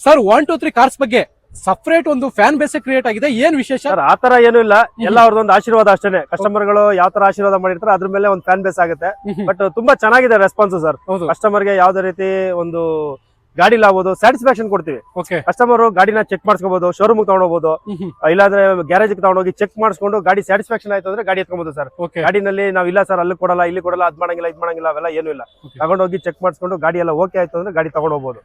Sir 1 2 3 cars ಬಗ್ಗೆ separate ಒಂದು fan base create ಆಗಿದೆ, ಏನ್ ವಿಶೇಷ? ಸರ್ ಆತರ ಏನು ಇಲ್ಲ, ಎಲ್ಲ ಅವ್ರದೊಂದು ಆಶೀರ್ವಾದ ಅಷ್ಟೇ. ಕಸ್ಟಮರ್ ಗಳು ಯಾವ ತರ ಆಶೀರ್ವಾದ ಮಾಡಿರ್ತಾರೆ ಅದ್ರ ಮೇಲೆ ಒಂದು ಫ್ಯಾನ್ ಬೇಸ್ ಆಗುತ್ತೆ. ಬಟ್ ತುಂಬಾ ಚೆನ್ನಾಗಿದೆ ರೆಸ್ಪಾನ್ಸ್ ಸರ್. ಕಸ್ಟಮರ್ ಗೆ ಯಾವ್ದೇ ರೀತಿ ಒಂದು ಗಾಡಿ ಆಗ್ಬೋದು ಸ್ಯಾಟಿಸ್ಫ್ಯಾಕ್ಷನ್ ಕೊಡ್ತೀವಿ. ಕಸ್ಟಮರ್ ಗಾಡಿನ ಚೆಕ್ ಮಾಡಿಸ್ಕೋಬಹುದು, ಶೋರೂಮ್ ತಗೊಂಡೋಗ್ಬೋದು, ಇಲ್ಲಾಂದ್ರೆ ಗ್ಯಾರೇಜ್ ತಗೊಂಡೋಗಿ ಚೆಕ್ ಮಾಡಿಸ್ಕೊಂಡು ಗಾಡಿ ಸ್ಯಾಟಿಸ್ಫ್ಯಾಕ್ಷನ್ ಆಯ್ತು ಅಂದ್ರೆ ಗಾಡಿ ಎತ್ಕೊಬಹುದು ಸರ್. ಗಾಡಿನಲ್ಲಿ ನಾವ್ ಇಲ್ಲ ಸರ್ ಅಲ್ಲಿ ಕೊಡಲ್ಲ ಇಲ್ಲಿ ಕೊಡಲ್ಲ ಅದ್ ಮಾಡಂಗಿಲ್ಲ ಇದ್ ಮಾಡಂಗಿಲ್ಲ ಅವೆಲ್ಲ ಏನು ಇಲ್ಲ. ತಗೊಂಡೋಗಿ ಚೆಕ್ ಮಾಡಿಸ್ಕೊಂಡು ಗಾಡಿ ಎಲ್ಲ ಓಕೆ ಆಯ್ತು ಅಂದ್ರೆ ಗಾಡಿ ತಗೊಂಡೋಗ್ಬೋದು.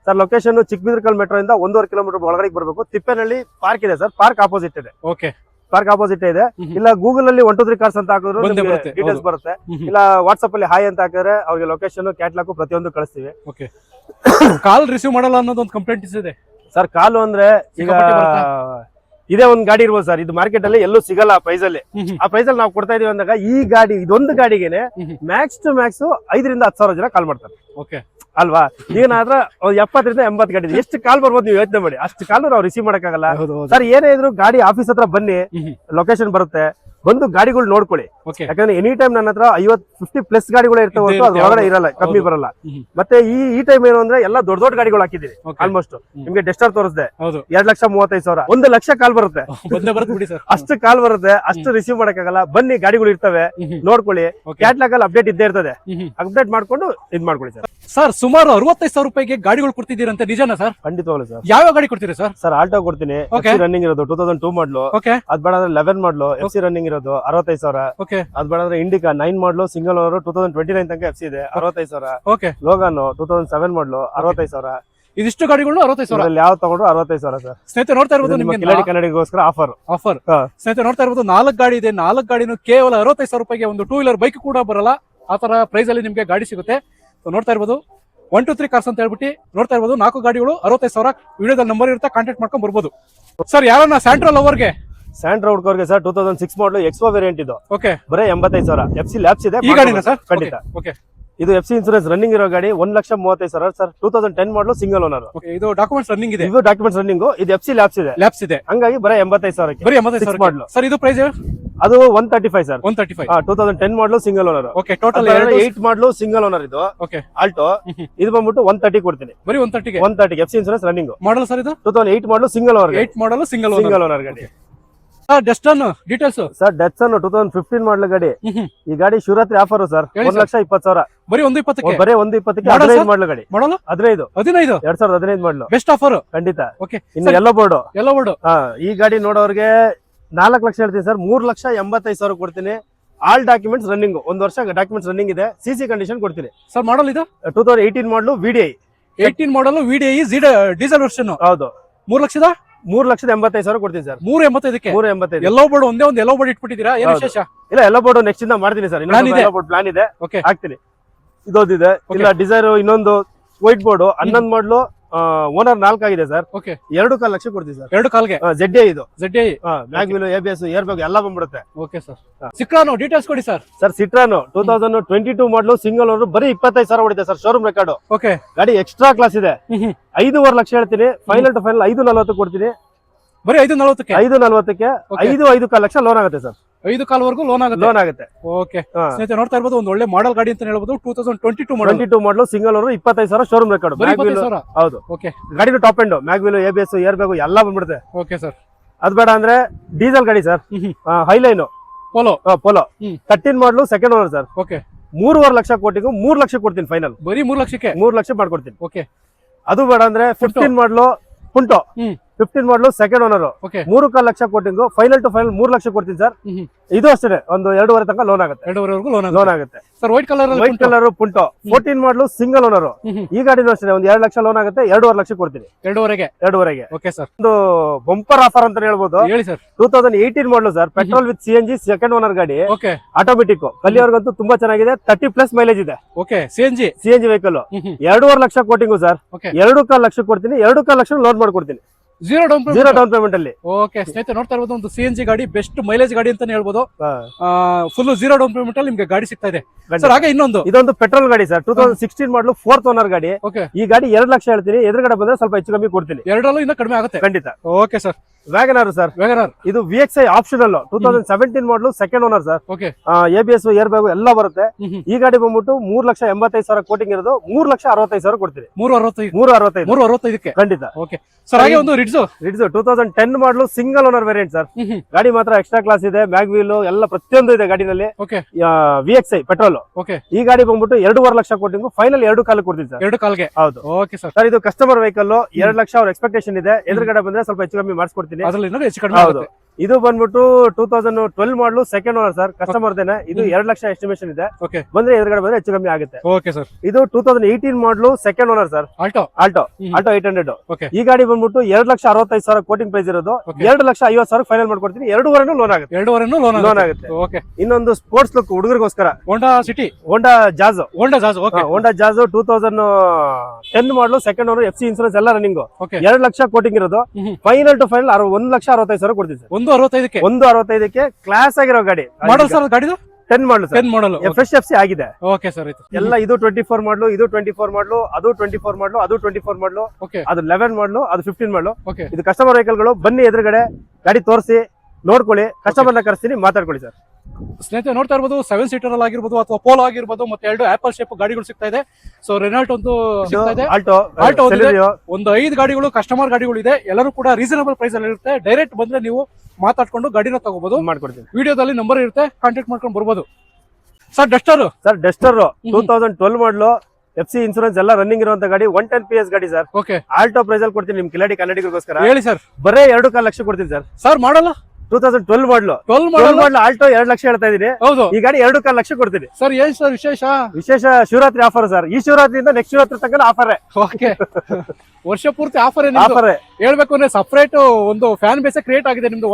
ಸರ್ ಲೊಕೇಶನ್ ಚಿಕ್ಕಬಿದ್ರಕಲ್ ಮೆಟ್ರೋ ಇಂದ 1.5 ಕಿಲೋಮೀಟರ್ ಒಳಗಡೆ ಬರಬೇಕು. ತಿಪ್ಪೇನಹಳ್ಳಿ ಪಾರ್ಕ್ ಇದೆ ಸರ್, ಪಾರ್ಕ್ ಆಪೋಸಿಟ್ ಇದೆ. ಪಾರ್ಕ್ ಆಪೋಸಿಟ್ ಇದೆ. ಇಲ್ಲ ಗೂಗಲ್ ಅಲ್ಲಿ 1 2 3 ಕಾರ್ಸ್ ಅಂತ ಹಾಕಿದ್ರು ಡೀಟೇಲ್ಸ್ ಬರುತ್ತೆ. ಇಲ್ಲ ವಾಟ್ಸ್ಆಪ್ ಅಲ್ಲಿ ಹಾಯ್ ಅಂತ ಹಾಕಿದ್ರೆ ಅವ್ರಿಗೆ ಲೊಕೇಶನ್ ಕ್ಯಾಟ್ಲಾಗ್ ಪ್ರತಿಯೊಂದು ಕಳಿಸ್ತೀವಿ. ಕಾಲ್ ರಿಸೀವ್ ಮಾಡಲ್ಲ ಅನ್ನೋದು ಒಂದು ಕಂಪ್ಲೇಂಟ್ ಇದೆ ಸರ್. ಕಾಲು ಅಂದ್ರೆ ಈಗ ಇದೇ ಒಂದ್ ಗಾಡಿ ಇರ್ಬೋದು ಸರ್, ಇದು ಮಾರ್ಕೆಟ್ ಅಲ್ಲಿ ಎಲ್ಲೂ ಸಿಗಲ್ಲ ಆ ಪ್ರೈಸ್ ಅಲ್ಲಿ. ಆ ಪ್ರೈಸ್ ಅಲ್ಲಿ ನಾವು ಕೊಡ್ತಾ ಇದೀವಿ ಅಂದಾಗ ಈ ಗಾಡಿ ಇದೊಂದು ಗಾಡಿಗೆನೆ ಮ್ಯಾಕ್ಸ್ ಟು ಮ್ಯಾಕ್ಸ್ 5 ರಿಂದ 10,000 ಜನ ಕಾಲ್ ಮಾಡ್ತಾರೆ ಅಲ್ವಾ. ಈಗನಾದ್ರ 70 ರಿಂದ 80 ಗಾಡಿ ಎಷ್ಟು ಕಾಲ್ ಬರ್ಬೋದು ನೀವು ಯೋಚನೆ ಮಾಡಿ. ಅಷ್ಟು ಕಾಲ್ ನಾವು ರಿಸೀವ್ ಮಾಡಕ್ಕಾಗಲ್ಲ ಸರ್. ಏನೇ ಇದ್ರು ಗಾಡಿ ಆಫೀಸ್ ಹತ್ರ ಬನ್ನಿ, ಲೊಕೇಶನ್ ಬರುತ್ತೆ, ಬಂದು ಗಾಡಿಗಳು ನೋಡ್ಕೊಳ್ಳಿ. ಯಾಕಂದ್ರೆ ಎನಿ ಟೈಮ್ ನನ್ನ ಹತ್ರ 50 ಪ್ಲಸ್ ಗಾಡಿಗಳು ಇರ್ತವೆ, ಅದ್ರ ಒಳಗಡೆ ಇರಲ್ಲ, ಕಮ್ಮಿ ಬರಲ್ಲ. ಮತ್ತೆ ಈ ಟೈಮ್ ಏನು ಅಂದ್ರೆ ಎಲ್ಲ ದೊಡ್ಡ ದೊಡ್ಡ ಗಾಡಿಗಳು ಹಾಕಿದೀವಿ. ಆಲ್ಮೋಸ್ಟ್ ನಿಮ್ಗೆ ಡೆಸ್ಟರ್ ತೋರಿಸಿದೆ 2,35,000 1 ಲಕ್ಷ ಕಾಲ್ ಬರುತ್ತೆ. ಅಷ್ಟು ಕಾಲ್ ಬರುತ್ತೆ, ಅಷ್ಟು ರಿಸೀವ್ ಮಾಡಕ್ಕಾಗಲ್ಲ. ಬನ್ನಿ ಗಾಡಿಗಳು ಇರ್ತವೆ, ನೋಡ್ಕೊಳ್ಳಿ. ಕ್ಯಾಟ್ಲಾಗ್ ಅಲ್ಲಿ ಅಪ್ಡೇಟ್ ಇದ್ದೇ ಇರ್ತದೆ, ಅಪ್ಡೇಟ್ ಮಾಡ್ಕೊಂಡು ಇದ್ ಮಾಡ್ಕೊಳ್ಳಿ ಸರ್. ಸರ್ ಸುಮಾರು 65,000 ರೂಪಾಯಿಗೆ ಗಾಡಿಗಳು ಕೊಡ್ತಿದ್ದೀರಂತೆ, ನಿಜನಾ ಸರ್? ಖಂಡಿತವಾಗ್ಲು ಸರ್. ಯಾವ ಗಾಡಿ ಕೊಡ್ತೀರಿ ಸರ್? ಸರ್ ಆಲ್ಟೋ ಕೊಡ್ತೀನಿ, ರನ್ನಿಂಗ್ ಇರೋದು 2002 ಮಾಡ್ಲು. ಅದ್ ಬೇಡ 11 ಮಾಡ್ಲು, FC ರನ್ನಿಂಗ್ ಇರೋದು 65,000. ಅದ್ ಬೇಡ ಇಂಡಿಕಾ 9 ಮಾಡ್ಲು ಸಿಂಗಲ್ ಓನರ್ 2029 ತನಕ FC ಇದೆ 65,000. ಲೋಗಾನ್ 2007 ಮಾಡ್ಲು 65,000. ಇದಿಷ್ಟು ಗಾಡಿಗಳು 65,000 ಯಾವ ತಗೊಂಡ್ರು 65,000 ಸರ್. ಸ್ನೇಹಿತರೆ ನೋಡ್ತಾ ಇರ್ಬೋದು ನಿಮ್ಗೆ ಕನ್ನಡಿಗೋಸ್ಕರ ಆಫರ್. ಸ್ನೇಹಿತರೆ ನೋಡ್ತಾ ಇರ್ಬೋದು 4 ಗಾಡಿ ಇದೆ, 4 ಗಾಡಿನೂ ಕೇವಲ 65,000 ರೂಪಾಯಿಗೆ. ಒಂದು 2 ವೀಲರ್ ಬೈಕ್ ಕೂಡ ಬರಲ್ಲ, ಆ ತರ ಪ್ರೈಸ್ ಅಲ್ಲಿ ನಿಮ್ಗೆ ಗಾಡಿ ಸಿಗುತ್ತೆ. ನೋಡ್ತಾ ಇರ್ಬೋದು 1 2 3 ಕಾರ್ಸ್ ಅಂತ ಹೇಳ್ಬಿಟ್ಟು ನೋಡ್ತಾ ಇರ್ಬೋದು. 4 ಗಾಡಿಗಳು 65,000. ವಿಡಿಯೋದಲ್ಲಿ ನಂಬರ್ ಇರುತ್ತೆ, ಕಾಂಟ್ಯಾಕ್ಟ್ ಮಾಡ್ಕೊಂಡ್ ಬರ್ಬೋದು. ಸರ್ ಯಾರನ್ನ ಸ್ಯಾಂಟ್ರಲ್ ಅವರ್ಗೆ ಸ್ಯಾಂಟ್ರಾ ಹುಡ್ಕೋರ್ಗೆ ಸರ್ 2006 ಮಾಡಲು ಎಕ್ಸ್ಪೋ ವೇರಿಯಂಟ್ ಇದು. ಬರೀ 85,000. FC ಲ್ಯಾಬ್ಸ್ ಇದೆ. ಈ ಗಾಡಿನ ಸರ್? ಖಂಡಿತ. ಇದು FC ಇನ್ಸೂರೆನ್ಸ್ ರನ್ನಿಂಗ್ ಇರೋ ಗಾಡಿ 1,35,000 ಸರ್. 2010 ಮಾಡಲು ಸಿಂಗಲ್ ಓನರ್. ಇದು ಡಾಕ್ಯುಮೆಂಟ್ಸ್ ರನ್ನಿಂಗ್ ಇದೆ. ಇದು ಡಾಕ್ಯುಮೆಂಟ್ಸ್ ರನ್ನಿಂಗ್. ಇದು FC ಲ್ಯಾಬ್ಸ್ ಇದೆ. ಹಂಗಾಗಿ ಬರೀ 85,000. ಬರೀ 85,000 ಮಾಡಲು ಸರ್. ಇದು ಪ್ರೈಸ್ ಅದು 135 ಸರ್. 135. 2010 ಮಾಡಲು ಸಿಂಗಲ್ ಓನರ್. ಟೋಟಲ್ 8 ಮಾಡಲು ಸಿಂಗಲ್ ಓನರ್ ಇದು. ಆಲ್ಟೋ ಇದು ಬಂದ್ಬಿಟ್ಟು 130 ಕೊಡ್ತೀನಿ. ಬರೀ 130 FC insurance running model sir. ಇದು 2008 ಮಾಡಲು ಸಿಂಗಲ್ ಓನರ್. 8 ಮಾಡಲು ಸಿಂಗಲ್ ಓನರ್ ಗಾಡಿ. ಡೆಸ್ಟನ್ ಡೀಟೇಲ್ಸ್ ಸರ್. ಡೆಸ್ಟನ್ 2015 ಮಾಡಲ್ ಗಾಡಿ. ಈ ಗಾಡಿ ಶಿವರಾತ್ರಿ ಆಫರ್ ಸರ್ 1,20,000. ಬರೀ 120 ಬರೀ 120 15 ಮಾಡಲ್ ಗಾಡಿ. 15 2015 ಮಾಡಲು ಬೆಸ್ಟ್ ಆಫರ್ ಖಂಡಿತ. ಇನ್ನು ಎಲ್ಲೋ ಬೋರ್ಡ್ ಈ ಗಾಡಿ ನೋಡೋರ್ಗೆ 4 ಲಕ್ಷ ಹೇಳ್ತೀನಿ ಸರ್. 3,85,000 ಕೊಡ್ತೀನಿ. ಆಲ್ ಡಾಕ್ಯುಮೆಂಟ್ಸ್ ರನ್ನಿಂಗ್, 1 ವರ್ಷ ಡಾಕ್ಯುಮೆಂಟ್ಸ್ ರನ್ನಿಂಗ್ ಇದೆ. CC ಕಂಡೀಷನ್ ಕೊಡ್ತೀನಿ ಸರ್. ಮಾಡಲ್ ಇದು 2018 ಮಾಡಲು VDI. 18 ಮಾಡಲ್ VDI ಡೀಸೆಲ್ ವರ್ಷನ್. ಹೌದು. 3,85,000 ಕೊಡ್ತೀನಿ ಸರ್. 385ಕ್ಕೆ 385. ಎಲ್ಲೋ ಬೋರ್ಡ್ ಒಂದೇ ಒಂದು ಎಲ್ಲೋ ಬೋರ್ಡ್ ಇಟ್ಬಿಟ್ಟಿದ್ದೀರಾ, ಏನು ವಿಶೇಷ? ಇಲ್ಲ ಎಲ್ಲೋ ಬೋರ್ಡ್ ನೆಕ್ಸ್ಟ್ ಇಂದ ಮಾಡ್ತೀನಿ ಸರ್. ಪ್ಲಾನ್ ಇದೆ, ಹಾಕ್ತೀನಿ. ಇದೊಂದಿದೆ. ಇಲ್ಲ ಡಿಸೈರ್ ಇನ್ನೊಂದು ವೈಟ್ ಬೋರ್ಡ್ 11 ಮಾಡಲು ಓನರ್ 4 ಆಗಿದೆ ಸರ್. 2.25 ಲಕ್ಷ ಕೊಡ್ತೀವಿ ಸರ್. 2 ಕಾಲ್ಗೆ ZDI ಇದು. ZDI mag wheel ABS air bag ಎಲ್ಲ ಬಂದ್ಬಿಡುತ್ತೆ. ಸಿಟ್ರಾನೋ ಡೀಟೇಲ್ಸ್ ಕೊಡಿ ಸರ್. ಸರ್ ಸಿಟ್ರಾನೋ 2022 ಮಾಡಲು ಸಿಂಗಲ್ ಓನರ್ ಬರೀ 25,000 ಹೊಡಿದೆ ಸರ್. Showroom record. ಗಾಡಿ ಎಕ್ಸ್ಟ್ರಾ ಕ್ಲಾಸ್ ಇದೆ. 5.5 ಲಕ್ಷ ಹೇಳ್ತೀನಿ. ಫೈನಲ್ ಟು ಫೈನಲ್ 5.40 ಕೊಡ್ತೀನಿ. ಬರೀ 5.40ಕ್ಕೆ 5.5 ಲಕ್ಷ ಲೋನ್ ಆಗುತ್ತೆ ಸರ್. 5 ಕಾಲ್ವರೆಗೂ ಲೋನ್ ಆಗುತ್ತೆ. ಸ್ನೇಹಿತರೆ ನೋಡ್ತಾ ಇರ್ಬೋದು ಒಂದು ಒಳ್ಳೆ ಮಾಡೆಲ್ ಗಾಡಿ ಅಂತ ಹೇಳ್ಬೋದು. 2022 ಮಾಡಲು ಸಿಂಗಲ್ ಓನರ್ 25,000 ಶೋರೂಮ್ ರೆಕಾರ್ಡ್. ಹೌದು. ಗಾಡಿನ top end mag wheel ABS air bag ಎಲ್ಲ ಬಂದ್ಬಿಡುತ್ತೆ. ಅದ್ ಬೇಡ ಅಂದ್ರೆ ಡೀಸೆಲ್ ಗಾಡಿ ಸರ್. ಹೈಲೈನ್ ಪೋಲೋ 13 ಮಾಡಲು ಸೆಕೆಂಡ್ ಓನರ್ ಸರ್. 3.5 ಲಕ್ಷ ಕೋಟಿಗೂ 3 ಲಕ್ಷ ಕೊಡ್ತೀನಿ ಫೈನಲ್. ಬರೀ 3 ಲಕ್ಷಕ್ಕೆ 3 ಲಕ್ಷ ಮಾಡ್ಕೊಡ್ತೀನಿ. ಅದು ಬೇಡ ಅಂದ್ರೆ 15 ಮಾಡಲು ಪುಂಟೋ 15 ಮಾಡಲು second owner 3.25 lakh quoting. Final to final 3 lakh ಕೊಡ್ತೀನಿ ಸರ್. ಇದು ಅಷ್ಟೇ ಒಂದು 2.5 ತನಕ ಲೋನ್ ಆಗುತ್ತೆ. 2.5 ಲೋನ್ ಆಗುತ್ತೆ ಸರ್. ವೈಟ್ ಕಲರ್ ಪುಂಟೋ 14 ಮಾಡಲು ಸಿಂಗಲ್ ಓನರ್. ಈ ಗಾಡಿನೂ ಅಷ್ಟೇ ಒಂದು 2 ಲಕ್ಷ ಲೋನ್ ಆಗುತ್ತೆ. 2.5 ಲಕ್ಷ ಕೊಡ್ತೀನಿ. 2.5ಗೆ ಒಂದು ಬಂಪರ್ ಆಫರ್ ಅಂತ ಹೇಳ್ಬೋದು. ಹೇಳಿ ಸರ್. 2018 ಮಾಡಲು sir. Petrol with CNG second owner ಗಾಡಿ. ಆಟೋಮೆಟಿಕ್ ಕಲ್ಲಿಯವರೆಗಂತೂ ತುಂಬಾ ಚೆನ್ನಾಗಿದೆ. 30+ ಮೈಲೇಜ್ ಇದೆ. CNG vehicle 2.5 lakh quoting sir. 2.25 lakh ಕೊಡ್ತೀನಿ. 2.25 ಲಕ್ಷ ಲೋನ್ ಮಾಡ್ಕೊಡ್ತೀನಿ. ಝೀರೋ ಡೌನ್ ಪೇಮೆಂಟ್ ಅಲ್ಲಿ. ಸ್ನೇಹಿತರೆ ನೋಡ್ತಾ ಇರ್ಬೋದು ಒಂದು CNG ಗಾಡಿ ಬೆಸ್ಟ್ ಮೈಲೇಜ್ ಗಾಡಿ ಅಂತಾನೆ ಹೇಳ್ಬೋದು. ಫುಲ್ ಝೀರೋ ಡೌನ್ ಪೇಮೆಂಟ್ ಅಲ್ಲಿ ನಿಮ್ಗೆ ಗಾಡಿ ಸಿಗ್ತಾ ಇದೆ ಸರ್. ಹಾಗೆ ಇದೊಂದು ಪೆಟ್ರೋಲ್ ಗಾಡಿ ಸರ್. 2016 ಮಾಡಲು 4th ಓನರ್ ಗಾಡಿ. ಈ ಗಾಡಿ 2 ಲಕ್ಷ ಹೇಳ್ತೀನಿ. ಎದುರುಗಡೆ ಬಂದ್ರೆ ಸ್ವಲ್ಪ ಹೆಚ್ಚು ಕಮ್ಮಿ ಕೊಡ್ತೀನಿ. 2 ಇನ್ನೂ ಕಡಿಮೆ ಆಗುತ್ತೆ ಖಂಡಿತ. Okay sir. Wagon R sir, Wagon R. ಇದು VXI ಆಪ್ಷನಲ್ 2017 ಮಾಡಲು, second owner sir. Okay. ABS air bag ಎಲ್ಲ ಬರುತ್ತೆ. ಈ ಗಾಡಿ ಬಂದ್ಬಿಟ್ಟು 3,85,000 ಕೋಟಿಂಗ್ ಇರೋದು, 3,65,000 ಕೊಡ್ತೀರಿ. 365 ಖಂಡಿತ. Okay sir. ಹಾಗೆ ಒಂದು ರಿಡ್ಸ್ 2010 ಮಾಡಲು, ಸಿಂಗಲ್ ಓನರ್ ವೇರಿಯಂಟ್ ಸರ್. ಗಾಡಿ ಮಾತ್ರ ಎಕ್ಸ್ಟ್ರಾ ಕ್ಲಾಸ್ ಇದೆ, ಮ್ಯಾಗ್ ವೀಲ್ ಎಲ್ಲ ಪ್ರತಿಯೊಂದು ಇದೆ ಗಾಡಿನಲ್ಲಿ. ಓಕೆ. VXI petrol. ಓಕೆ. ಈ ಗಾಡಿ ಬಂದ್ಬಿಟ್ಟು 2.5 ಲಕ್ಷ ಕೋಟಿಂಗ್, ಫೈನಲ್ 2 ಕಾಲ ಕೊಡ್ತೀವಿ ಸರ್. 2 ಕಾಲ್ಗೆ. ಹೌದು. Okay sir. ಸರ್ ಇದು ಕಸ್ಟಮರ್ ವೆಹಿಕಲ್, 2 ಲಕ್ಷ ಅವ್ರ ಎಕ್ಸ್ಪೆಕ್ಟೇಷನ್ ಇದೆ. ಎದುರುಗಡೆ ಬಂದ್ರೆ ಸ್ವಲ್ಪ ಹೆಚ್ಚು ಕಮ್ಮಿ ಮಾಡಿಸ್ಕೊಡ್ತೀನಿ. ಅದ್ರಲ್ಲಿ ಇನ್ನೂ ಹೆಚ್ಚು ಕಡಿಮೆ ಆಗುತ್ತೆ. ಇದು ಬಂದ್ಬಿಟ್ಟು 2012 ಮಾಡಲು, ಸೆಕೆಂಡ್ ಓನರ್ ಸರ್, ಕಸ್ಟಮರ್ ದೇನೆ. ಇದು 2 ಲಕ್ಷ ಎಸ್ಟಿಮೇಷನ್ ಇದೆ. ಓಕೆ. ಬಂದ್ರೆ ಎದುರುಗಡೆ ಬಂದ್ರೆ ಹೆಚ್ಚು ಕಮ್ಮಿ ಆಗುತ್ತೆ. Okay sir. ಇದು 2018 ಮಾಡಲು, second owner sir, Alto 800. Okay. ಈ ಗಾಡಿ ಬಂದ್ಬಿಟ್ಟು 2,65,000 ಕೋಟಿಂಗ್ ಪ್ರೈಸ್ ಇರೋದು, 2,50,000 ಫೈನಲ್ ಮಾಡ್ಕೊಡ್ತೀನಿ. 2.5 ಲೋನ್ ಆಗುತ್ತೆ. 2.5 ಲೋನ್ ಆಗುತ್ತೆ. ಓಕೆ. ಇನ್ನೊಂದು ಸ್ಪೋರ್ಟ್ಸ್ ಲುಕ್ ಹುಡುಗರಿಗೋಸ್ಕರ ಹೋಂಡಾ ಸಿಟಿ, ಹೋಂಡಾ ಜಾಜ್. ಓಕೆ. ಹೋಂಡಾ ಜಾಜ್ 2010 ಮಾಡಲು, ಸೆಕೆಂಡ್ ಓನರ್, FC ಇನ್ಸೂರೆನ್ಸ್ ಎಲ್ಲ ರನ್ನಿಂಗ್. ಓಕೆ. 2 ಲಕ್ಷ ಕೋಟಿಂಗ್ ಇರೋದು, ಫೈನಲ್ ಟು ಫೈನಲ್ 1,65,000 ಕೊಡ್ತೀವಿ ಸರ್. 165ಕ್ಕೆ. 165ಕ್ಕೆ ಕ್ಲಾಸ್ ಆಗಿರೋ ಗಾಡಿ. ಮಾಡಲ್ ಸರ್ ಗಾಡಿದು 10 ಮಾಡಲು ಸರ್. 10 ಮಾಡಲ್. ಫ್ರೆಶ್ FC ಆಗಿದೆ. Okay sir. ಎಲ್ಲ ಇದು 24 ಮಾಡಲು, ಇದು 24 ಮಾಡಲು, ಅದು 24 ಮಾಡಲು, ಅದು 24 ಮಾಡಲು, ಓಕೆ. ಅದು 11 ಮಾಡಲು, ಅದು 15 ಮಾಡಲು. ಓಕೆ. ಇದು ಕಸ್ಟಮರ್ ವೆಹಿಕಲ್ ಗಳು. ಬನ್ನಿ ಎದುರುಗಡೆ ಗಾಡಿ ತೋರಿಸಿ ನೋಡ್ಕೊಳ್ಳಿ, ಕಸ್ಟಮರ್ನ ಕರೆಸ್ತೀನಿ, ಮಾತಾಡ್ಕೊಳ್ಳಿ ಸರ್. ಸ್ನೇಹಿತರೆ ನೋಡ್ತಾ ಇರ್ಬೋದು, 7 ಸೀಟರ್ ಅಲ್ಲಿ ಆಗಿರ್ಬೋದು ಅಥವಾ ಪೋಲೋ ಆಗಿರ್ಬೋದು, ಮತ್ತೆ 2 ಆಪಲ್ ಶೇಪ್ ಗಾಡಿಗಳು ಸಿಗ್ತಾ ಇದೆ. ಸೊ ರೆನಾಲ್ಟ್ ಒಂದು ಸಿಗ್ತಾ ಇದೆ, ಆಲ್ಟೋ ಒಂದು 5 ಗಾಡಿಗಳು ಕಸ್ಟಮರ್ ಗಾಡಿಗಳು ಇದೆ. ಎಲ್ಲರೂ ಕೂಡ ರೀಸನಬಲ್ ಪ್ರೈಸ್ ಅಲ್ಲಿ ಇರುತ್ತೆ. ಡೈರೆಕ್ಟ್ ಬಂದ್ರೆ ನೀವು ಮಾತಾಡ್ಕೊಂಡು ಗಾಡಿನ ತಗೋಬಹುದು. ಮಾಡ್ಕೊಡ್ತೀನಿ. ವಿಡಿಯೋದಲ್ಲಿ ನಂಬರ್ ಇರುತ್ತೆ, ಕಾಂಟ್ಯಾಕ್ಟ್ ಮಾಡ್ಕೊಂಡು ಬರ್ಬೋದು. ಸರ್ ಡಸ್ಟರ್ 2012 ಮಾಡಲು, FC ಇನ್ಸೂರೆನ್ಸ್ ಎಲ್ಲ ರನ್ನಿಂಗ್ ಇರುವಂತ ಗಾಡಿ, 110 PS ಗಾಡಿ ಸರ್. ಓಕೆ. ಆಲ್ಟೋ ಪ್ರೈಸ್ ಅಲ್ಲಿ ಕೊಡ್ತೀನಿ ನಿಮ್ ಕನ್ನಡಿಗರಿಗೋಸ್ಕರ. ಹೇಳಿ ಸರ್. ಬರೇ 2.5 ಲಕ್ಷ ಕೊಡ್ತೀನಿ ಸರ್. ಸರ್ ಮಾಡಲ್ಲ 2012 ಮಾಡಲು, ಆಲ್ಟೋ 2 ಲಕ್ಷ ಹೇಳ್ತಾ ಇದೀನಿ. ಹೌದು. ಈ ಗಾಡಿ 2.5 ಲಕ್ಷ ಕೊಡ್ತೀನಿ ಸರ್. ಏನ್ ಸರ್ ವಿಶೇಷ? Shivaratri offer sir. ಈ ಶಿವರಾತ್ರಿಯಿಂದ ನೆಕ್ಸ್ಟ್ ಶಿವರಾತ್ರಿ ತನಕ ಆಫರ್. ಓಕೆ. ವರ್ಷ ಪೂರ್ತಿ ಆಫರ್ ಹೇಳ್ಬೇಕು ಅಂದ್ರೆ ಸಪರೇಟ್ ಒಂದು ಫ್ಯಾನ್ ಬೇಸ್ ಕ್ರಿಯೇಟ್ ಆಗಿದೆ ನಿಮ್ದು.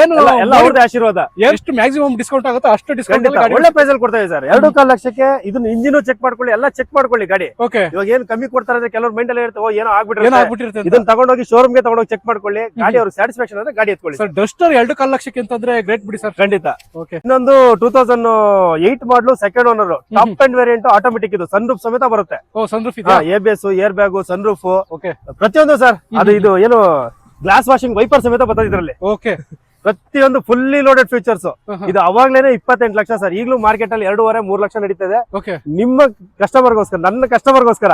ಏನು ಎಲ್ಲ ಅವ್ರದ್ದು ಆಶೀರ್ವಾದ. ಎಷ್ಟು ಮ್ಯಾಕ್ಸಿಮಮ್ ಡಿಸ್ಕೌಂಟ್ ಆಗುತ್ತೋ ಅಷ್ಟು ಡಿಸ್ಕೌಂಟ್ ಒಳ್ಳೆ ಪ್ರೈಸ್ ಅಲ್ಲಿ ಕೊಡ್ತಾ ಇದೆ ಸರ್. 2.5 ಲಕ್ಷಕ್ಕೆ ಇದನ್ನ ಇಂಜಿನ್ ಚೆಕ್ ಮಾಡ್ಕೊಳ್ಳಿ, ಎಲ್ಲ ಚೆಕ್ ಮಾಡ್ಕೊಳ್ಳಿ ಗಾಡಿ. ಓಕೆ. ಇವಾಗ ಏನ್ ಕಮ್ಮಿ ಕೊಡ್ತಾರೆ ಅಂದ್ರೆ ಕೆಲವ್ರು ಮೈಂಡ್ ಅಲ್ಲಿ ಇರ್ತವೆ, ಏನೋ ಆಗ್ಬಿಟ್ಟಿರುತ್ತೆ. ಇದನ್ನ ತಗೊಂಡೋಗಿ ಶೋರೂಮ್ ಗೆ ತಗೊಂಡೋಗಿ ಚೆಕ್ ಮಾಡ್ಕೊಳ್ಳಿ. ಗಾಡಿ ಅವ್ರಿಗೆ ಸ್ಯಾಟಿಸ್ಫ್ಯಾಕ್ಷನ್ ಅಂದ್ರೆ ಗಾಡಿ ಎತ್ಕೊಳ್ಳಿ ಸರ್. ಡಸ್ಟರ್ 2.5 ಲಕ್ಷಕ್ಕೆ ಅಂತಂದ್ರೆ ಗ್ರೇಟ್ ಬಿಡಿ ಸರ್. ಖಂಡಿತ. ಓಕೆ. ಇನ್ನೊಂದು 2008 ಮಾಡಲು, second owner, top end variant, automatic. ಇದು ಸನ್ ರೂಫ್ ಸಮೇತ ಬರುತ್ತೆ. ಸನ್ ರೂಫ್ ಇದೆ, ABS, air bag, sun roof, okay, ಪ್ರತಿಯೊಂದು ಸರ್. ಅದು ಇದು ಏನು ಗ್ಲಾಸ್ ವಾಷಿಂಗ್ ವೈಪರ್ ಸಮೇತ ಬರ್ತದೆ ಇದರಲ್ಲಿ. ಓಕೆ. ಪ್ರತಿಯೊಂದು ಫುಲ್ಲಿ ಲೋಡೆಡ್ ಫೀಚರ್ಸ್. ಇದು ಅವಾಗ್ಲೇನೆ 28 ಲಕ್ಷ ಸರ್. ಈಗಲೂ ಮಾರ್ಕೆಟ್ ಅಲ್ಲಿ 2.5-3 ಲಕ್ಷ ನಡೀತದೆ. ನಿಮ್ಮ ಕಸ್ಟಮರ್ಗೋಸ್ಕರ, ನನ್ನ ಕಸ್ಟಮರ್ಗೋಸ್ಕರ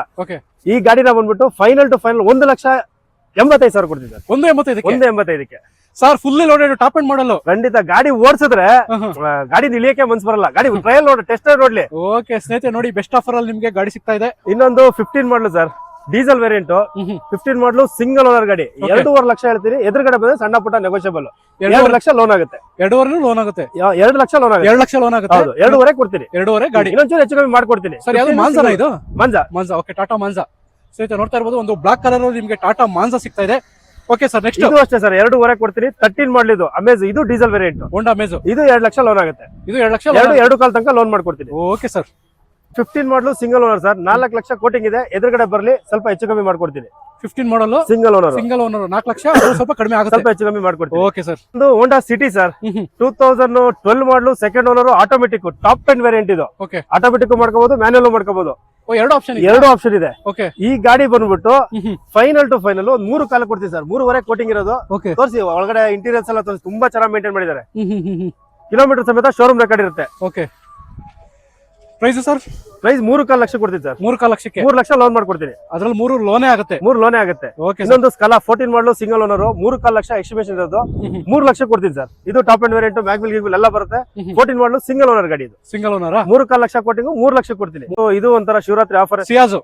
ಈ ಗಾಡಿನ ಬಂದ್ಬಿಟ್ಟು ಫೈನಲ್ ಟು ಫೈನಲ್ 1,85,000 ಕೊಡ್ತೀವಿ sir. 1,85,000 sir. Fully loaded top end ಮಾಡಲು. ಖಂಡಿತ. ಗಾಡಿ ಓಡಿಸಿದ್ರೆ ಗಾಡಿ ನಿಲಿಯಕ್ಕೆ ಮನ್ಸ್ ಬರಲ್ಲ. ಗಾಡಿ ಟ್ರಯಲ್ ನೋಡ್, ಟೆಸ್ಟ್ ನೋಡ್ಲಿ. ಓಕೆ ಸ್ನೇಹಿತರೆ ನೋಡಿ, ಬೆಸ್ಟ್ ಆಫರ್ ಅಲ್ಲಿ ನಿಮ್ಗೆ ಗಾಡಿ ಸಿಗ್ತಾ ಇದೆ. ಇನ್ನೊಂದು 15 ಮಾಡಲು ಸರ್, ಡೀಸೆಲ್ ವೇರಿಯಂಟ್, 15 ಮಾಡಲು, ಸಿಂಗಲ್ ಓನರ್ ಗಾಡಿ. 2.5 ಲಕ್ಷ ಹೇಳ್ತೀರಿ. ಎದುರುಗಡೆ ಬಂದ್ರೆ ಸಣ್ಣ ಪುಟ್ಟ ನೆಗೋಷಿಯಬಲ್. 2 ಲಕ್ಷ ಲೋನ್ ಆಗುತ್ತೆ. 2.5 ಲೋನ್ ಆಗುತ್ತೆ. 2 ಲಕ್ಷ ಲೋನ್ ಆಗುತ್ತೆ. 2 ಲಕ್ಷ ಲೋನ್ ಆಗುತ್ತೆ. 2.5 ಕೊಡ್ತೀನಿ. 2.5 ಗಾಡಿ. ಇನ್ನೊಂಚೂರು ಹೆಚ್ಚು ಕಮ್ಮಿ ಮಾಡ್ಕೊಡ್ತೀನಿ ಸರ್. ಯಾವ್ದು ಮಾನ್ಸಾ ಇದು? ಮಾನ್ಸಾ. ಓಕೆ. ಟಾಟಾ ಮಾನ್ಸಾ. ಸ್ನೇಹಿತರೆ ನೋಡ್ತಾ ಇರ್ಬೋದು, ಒಂದು ಬ್ಲಾಕ್ ಕಲರ್ ನಿಮ್ಗೆ ಟಾಟಾ ಮಾನ್ಸಾ ಸಿಗ್ತಾ ಇದೆ. Okay sir. ನೆಕ್ಸ್ಟ್ ಇದು ಅಷ್ಟೇ ಸರ್, 2.5 ಕೊಡ್ತೀನಿ. 13 ಮಾಡಲಿದ್ದು ಅಮೇಜ್. ಇದು ಡೀಸೆಲ್ ವೇರಿಯಂಟ್, ಹೋಂಡಾ ಅಮೇಜ್. ಇದು 2 ಲಕ್ಷ ಲೋನ್ ಆಗುತ್ತೆ. ಇದು 2 ಲಕ್ಷ 2.5 ತನಕ ಲೋನ್ ಮಾಡ್ಕೊಡ್ತೀನಿ. Okay sir. 15 ಮಾಡಲು, single owner sir. 4 lakh coating ಇದೆ. ಎದುರುಗಡೆ ಬರಲಿ, ಸ್ವಲ್ಪ ಹೆಚ್ಚು ಕಮ್ಮಿ ಮಾಡ್ಕೊಡ್ತೀನಿ. 15 ಮಾಡಲು, ಸಿಂಗಲ್ ಓನರ್ 4 ಲಕ್ಷ, ಸ್ವಲ್ಪ ಕಡಿಮೆ ಆಗುತ್ತೆ, ಸ್ವಲ್ಪ ಹೆಚ್ಚು ಕಮ್ಮಿ ಮಾಡ್ಕೊಡ್ತೀನಿ. Okay sir. ಒಂದು ಹೋಂಡಾ ಸಿಟಿ ಸರ್, 2012 ಮಾಡಲು, second owner, automatic, top end variant. ಇದು ಓಕೆ. ಆಟೋಮೆಟಿಕ್ ಮಾಡ್ಕೋಬಹುದು, ಮ್ಯಾನ್ಯುಯಲ್ ಮಾಡ್ಕೋಬಹುದು. 2 ಆಪ್ಷನ್ ಇದೆ. ಓಕೆ. ಈ ಗಾಡಿ ಬಂದ್ಬಿಟ್ಟು ಫೈನಲ್ ಟು ಫೈನಲ್ 3 ಕಾಲ ಕೊಡ್ತೀವಿ ಸರ್. 3.5 ಕೋಟಿಂಗ್ ಇರೋದು. ತೋರಿಸಿ, ಒಳಗಡೆ ಇಂಟೀರಿಯರ್ಸ್ ಎಲ್ಲ ತೋರಿಸಿ, ತುಂಬಾ ಚೆನ್ನಾಗಿ ಮೇಂಟೈನ್ ಮಾಡಿದ್ದಾರೆ. ಕಿಲೋಮೀಟರ್ ಸಮೇತ ಶೋರೂಮ್ ರೆಕಾರ್ಡ್ ಇರುತ್ತೆ. Okay. Price sir? Price 3.5 lakh ಕೊಡ್ತೀನಿ ಸರ್. 3.5 ಲಕ್ಷಕ್ಕೆ 3 ಲಕ್ಷ ಲೋನ್ ಮಾಡ್ಕೊಡ್ತೀನಿ. ಅದ್ರಲ್ಲಿ 3 ಲೋನೇ ಆಗುತ್ತೆ. 3 ಲೋನೇ ಆಗುತ್ತೆ. ಇನ್ನೊಂದು ಸ್ಕಾಲಾ 14 ಮಾಡಲು, ಸಿಂಗಲ್ ಓನರ್, 3.5 ಲಕ್ಷ ಎಸ್ಟಿಮೇಷನ್ ಇರೋದು. 3 ಲಕ್ಷ ಕೊಡ್ತೀನಿ ಸರ್. ಇದು ಟಾಪ್ ಎಂಡ್ ವೇರಿಯಂಟ್, ಮ್ಯಾಗ್ವಿಲ್ ಗಿಗ್ವಿಲ್ ಎಲ್ಲ ಬರುತ್ತೆ. 14 ಮಾಡಲು, ಸಿಂಗಲ್ ಓನರ್ ಗಾಡಿ. ಇದು single owner. 3.5 lakh coating 3 lakh ಕೊಡ್ತೀನಿ. ಇದು ಒಂಥರ Shivaratri offer. ಸಿಯಾಜು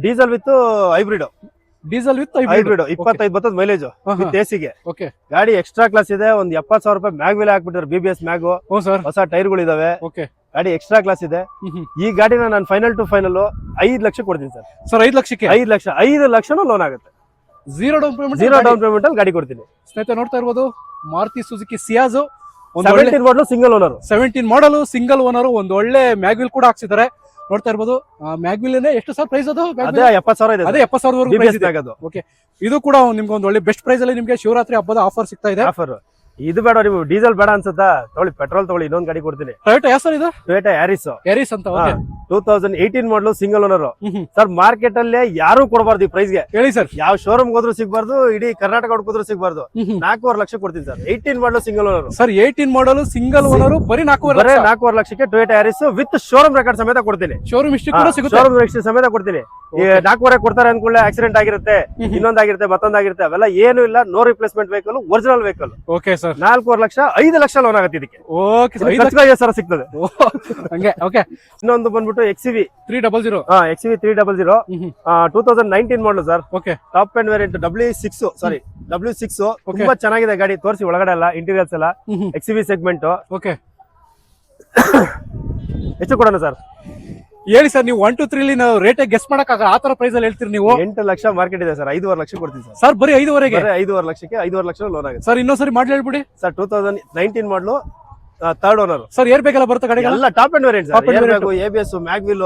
diesel with hybrid. Diesel with hybrid 25 ಬರ್ತದ ಮೈಲೇಜ್ ವಿತ್ ಎಸಿಗೆ. ಓಕೆ. ಗಾಡಿ ಎಕ್ಸ್ಟ್ರಾ ಕ್ಲಾಸ್ ಇದೆ. ಒಂದು 70,000 ರೂಪಾಯಿ ಮ್ಯಾಗ್ ವೀಲ್ ಹಾಕ್ಬಿಟ್ಟಿದ್ದಾರೆ. BBS ಮ್ಯಾಗ್. ಹೊಸ ಟೈರ್ಗಳು ಇದಾವೆ. ಓಕೆ. ಗಾಡಿ ಎಕ್ಸ್ಟ್ರಾ ಕ್ಲಾಸ್ ಇದೆ. ಈ ಗಾಡಿನ ನಾನು ಫೈನಲ್ ಟು ಫೈನಲ್ 5 ಲಕ್ಷ ಕೊಡ್ತೀನಿ ಸರ್. 5 ಲಕ್ಷಕ್ಕೆ 5 ಲಕ್ಷ ಲೋನ್ ಆಗುತ್ತೆ. 0 ಡೌನ್ ಪೇಮೆಂಟ್ ಅಲ್ಲಿ ಗಾಡಿ ಕೊಡ್ತೀನಿ. ಸ್ನೇಹಿತರೆ ನೋಡ್ತಾ ಇರ್ಬೋದು, ಮಾರುತಿ ಸುಜುಕಿ ಸಿಯಾಜು, 17 ಮಾಡಲು, ಸಿಂಗಲ್ ಓನರ್. 17 ಮಾಡಲು, ಸಿಂಗಲ್ ಓನರ್, ಒಂದು ಒಳ್ಳೆ ಮ್ಯಾಗ್ವಿಲ್ ಕೂಡ ಹಾಕ್ಸಿದ್ದಾರೆ. ನೋಡ್ತಾ ಇರ್ಬೋದು, ಮ್ಯಾಗ್ವಿಲ್ ಎಷ್ಟು ಸರ್ ಪ್ರೈಸ್? ಅದು 70,000 ಇದೆ. ಅದೇ 70,000 ಪ್ರೈಸ್ ಇದೆ. ಓಕೆ. ಇದು ಕೂಡ ನಿಮ್ಗೆ ಒಂದು ಒಳ್ಳೆ ಬೆಸ್ಟ್ ಪ್ರೈಸ್ ಅಲ್ಲಿ ನಿಮ್ಗೆ ಶಿವರಾತ್ರಿ ಹಬ್ಬದ ಆಫರ್ ಸಿಗ್ತಾ ಇದೆ. ಆಫರ್ ಇದು ಬೇಡ ನೀವು ಡೀಸೆಲ್ ಬೇಡ ಅನ್ಸುತ್ತಾ ತಗೊಳ್ಳಿ ಪೆಟ್ರೋಲ್ ತಗೊಳ್ಳಿ ಇನ್ನೊಂದು ಗಾಡಿ ಕೊಡ್ತೀನಿ ಟೊಯೋಟಾ ಯಾವ ಸರ್ ಇದು ಟೊಯೋಟಾ ಯಾರಿಸ್ ಅಂತ ಓಕೆ 2018 ಮಾಡಲು ಸಿಂಗಲ್ ಓನರ್ ಸರ್ ಮಾರ್ಕೆಟ್ ಅಲ್ಲೇ ಯಾರು ಕೊಡಬಾರ್ದು ಈ ಪ್ರೈಸ್ ಗೆ ಹೇಳಿ ಸರ್ ಯಾವ ಶೋರೂಮ್ ಹೋದ್ರು ಸಿಗ್ಬಾರ್ದು ಇಡೀ ಕರ್ನಾಟಕ ಹುಡುಕಿದ್ರು ಸಿಗ್ಬಾರ್ದು 4.5 ಲಕ್ಷ ಕೊಡ್ತೀನಿ ಸರ್ 18 ಮಾಡಲು ಸಿಂಗಲ್ ಓನರ್ ಸರ್ 18 ಮಾಡಲು ಸಿಂಗಲ್ ಓನರ್ ಬರೀ 4.5 ಲಕ್ಷಕ್ಕೆ Toyota Yaris with showroom record ಸಮೇತ ಕೊಡ್ತೀನಿ ಶೋರೂಮ್ ಹಿಸ್ಟ್ರಿ ಕೂಡ ಸಿಗುತ್ತೆ ಶೋರೂಮ್ ಹಿಸ್ಟ್ರಿ ಸಮೇತ ಕೊಡ್ತೀನಿ 4.5 ಕೊಡ್ತಾರೆ ಅನ್ಕೊಳ್ಳೆ ಆಕ್ಸಿಡೆಂಟ್ ಆಗಿರುತ್ತೆ ಇನ್ನೊಂದಾಗಿರುತ್ತೆ ಮತ್ತೊಂದಾಗಿರುತ್ತೆ ಅವೆಲ್ಲ ಏನು ಇಲ್ಲ no replacement vehicle original vehicle okay sir 4.5 lakh 5 lakh loan ಆಗುತ್ತೆ ಇದಕ್ಕೆ ಓಕೆ ಸರ್ ಸಿಗ್ತದೆ ಹಂಗೆ ಓಕೆ ಇನ್ನೊಂದು ಬಂದ್ಬಿಟ್ಟು XUV 300 XUV 300 2019 ಮಾಡಲು sir okay top end variant W6 ತುಂಬಾ ಚೆನ್ನಾಗಿದೆ ಗಾಡಿ ತೋರಿಸಿ ಒಳಗಡೆ ಎಲ್ಲ ಇಂಟೀರಿಯರ್ಸ್ ಎಲ್ಲ XUV ಸೆಗ್ಮೆಂಟ್ ಓಕೆ ಎಷ್ಟು ಕೊಡೋಣ ಸರ್ ಹೇಳಿ ಸರ್ ನೀವು 1 2 3 ನಾವು ರೇಟ್ ಗೆಸ್ ಮಾಡಕ್ ಆ ತರ ಪ್ರೈಸ್ ಅಲ್ಲಿ ಹೇಳ್ತೀರಿ ನೀವು 8 ಲಕ್ಷ ಮಾರ್ಕೆಟ್ ಇದೆ ಸರ್ 5.5 ಲಕ್ಷ ಕೊಡ್ತೀನಿ ಸರ್ ಬರೀ 5.5 5.5 ಲಕ್ಷಕ್ಕೆ 5.5 ಲಕ್ಷ ಲೋನ್ ಆಗುತ್ತೆ ಸರ್ ಇನ್ನೊಂದ್ಸರಿ ಮಾಡಿ ಹೇಳ್ಬಿಡಿ ಸರ್ 2019 ಮಾಡಲು ಥರ್ಡ್ ಓನರ್ ಸರ್ ಏರ್ ಬೇಕಲ್ಲ ಬರುತ್ತೆ ಗಾಡಿ ಎಲ್ಲ top end variant sir ABS mag wheel